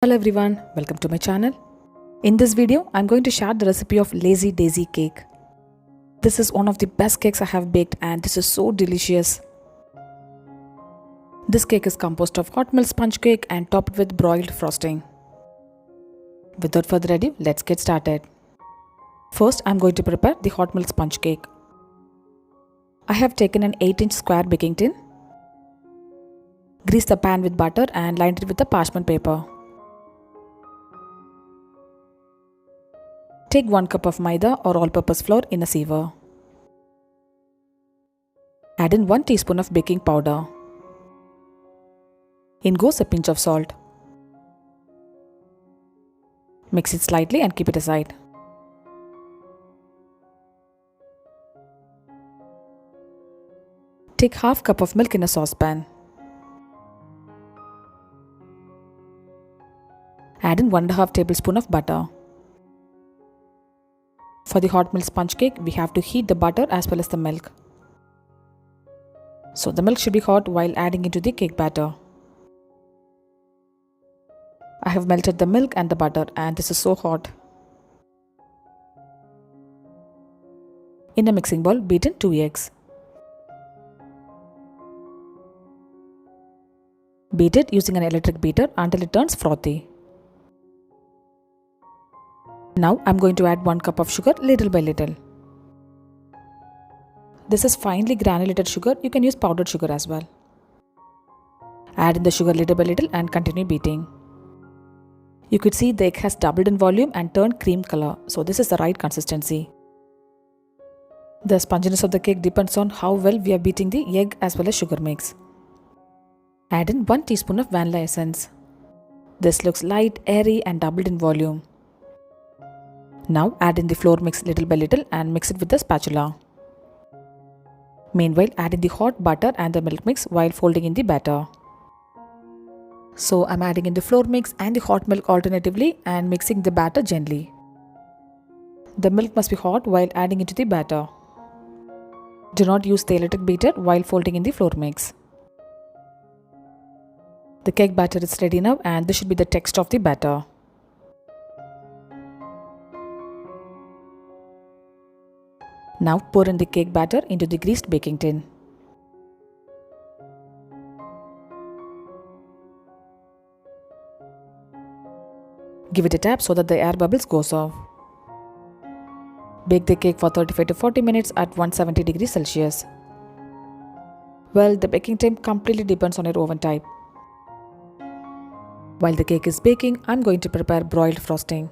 Hello everyone, welcome to my channel. In this video, I'm going to share the recipe of Lazy Daisy cake. This is one of the best cakes I have baked and this is so delicious. This cake is composed of hot milk sponge cake and topped with broiled frosting. Without further ado, let's get started. First, I'm going to prepare the hot milk sponge cake. I have taken an 8-inch square baking tin. Grease the pan with butter and lined it with the parchment paper. Take 1 cup of maida or all-purpose flour in a sieve. Add in 1 teaspoon of baking powder. In goes a pinch of salt. Mix it slightly and keep it aside. Take half cup of milk in a saucepan. Add in 1.5 tablespoon of butter. For the hot milk sponge cake, we have to heat the butter as well as the milk. So the milk should be hot while adding into the cake batter. I have melted the milk and the butter and this is so hot. In a mixing bowl, beat in 2 eggs. Beat it using an electric beater until it turns frothy. Now I'm going to add 1 cup of sugar little by little. This is finely granulated sugar, you can use powdered sugar as well. Add in the sugar little by little and continue beating. You could see the egg has doubled in volume and turned cream color, so this is the right consistency. The sponginess of the cake depends on how well we are beating the egg as well as sugar mix. Add in 1 teaspoon of vanilla essence. This looks light, airy and doubled in volume. Now add in the flour mix little by little and mix it with the spatula. Meanwhile, add in the hot butter and the milk mix while folding in the batter. So I'm adding in the flour mix and the hot milk alternatively and mixing the batter gently. The milk must be hot while adding into the batter. Do not use the electric beater while folding in the flour mix. The cake batter is ready now and this should be the texture of the batter. Now pour in the cake batter into the greased baking tin. Give it a tap so that the air bubbles goes off. Bake the cake for 35 to 40 minutes at 170 degrees Celsius. Well, the baking time completely depends on your oven type. While the cake is baking, I'm going to prepare broiled frosting.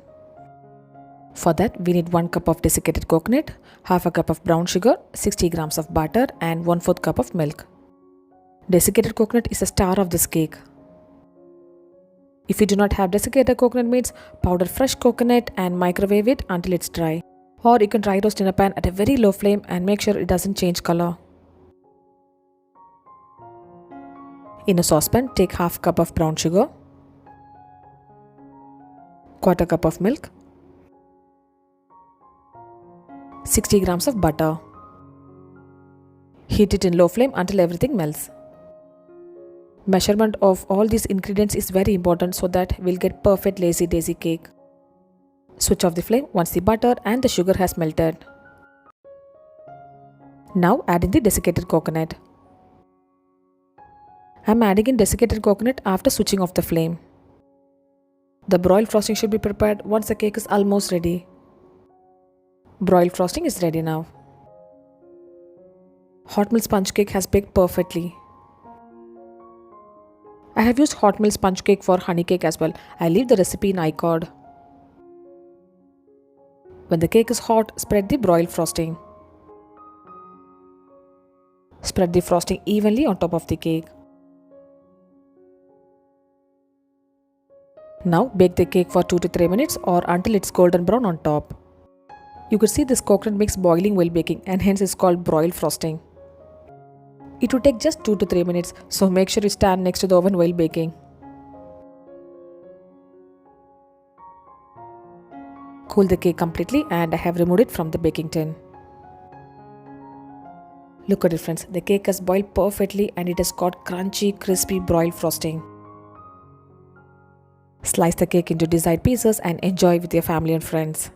For that, we need 1 cup of desiccated coconut, half a cup of brown sugar, 60 grams of butter and 1/4 cup of milk. Desiccated coconut is a star of this cake. If you do not have desiccated coconut means, powder fresh coconut and microwave it until it's dry. Or you can dry roast in a pan at a very low flame and make sure it doesn't change color. In a saucepan, take half cup of brown sugar, 1/4 cup of milk, 60 grams of butter. Heat it in low flame until everything melts. Measurement of all these ingredients is very important so that we'll get perfect Lazy Daisy cake. Switch off the flame once the butter and the sugar has melted. Now add in the desiccated coconut. I'm adding in desiccated coconut after switching off the flame. The broiled frosting should be prepared once the cake is almost ready. Broiled frosting is ready now. Hot milk sponge cake has baked perfectly. I have used hot milk sponge cake for honey cake as well. I leave the recipe in iCard. When the cake is hot, spread the broiled frosting. Spread the frosting evenly on top of the cake. Now bake the cake for 2 to 3 minutes or until it's golden brown on top. You could see this coconut mix boiling while baking and hence it's called broiled frosting. It would take just 2 to 3 minutes, so make sure you stand next to the oven while baking. Cool the cake completely and I have removed it from the baking tin. Look at it friends, the cake has boiled perfectly and it has got crunchy, crispy broiled frosting. Slice the cake into desired pieces and enjoy with your family and friends.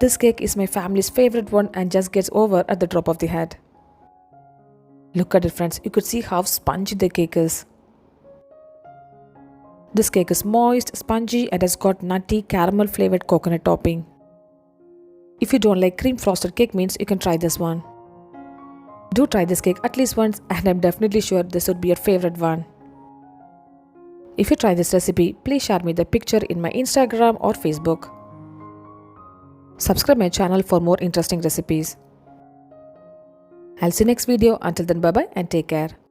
This cake is my family's favorite one and just gets over at the drop of the hat. Look at it, friends. You could see how spongy the cake is. This cake is moist, spongy and has got nutty caramel flavored coconut topping. If you don't like cream frosted cake means you can try this one. Do try this cake at least once and I'm definitely sure this would be your favorite one. If you try this recipe, please share me the picture in my Instagram or Facebook. Subscribe my channel for more interesting recipes. I'll see you next video. Until then, bye bye and take care.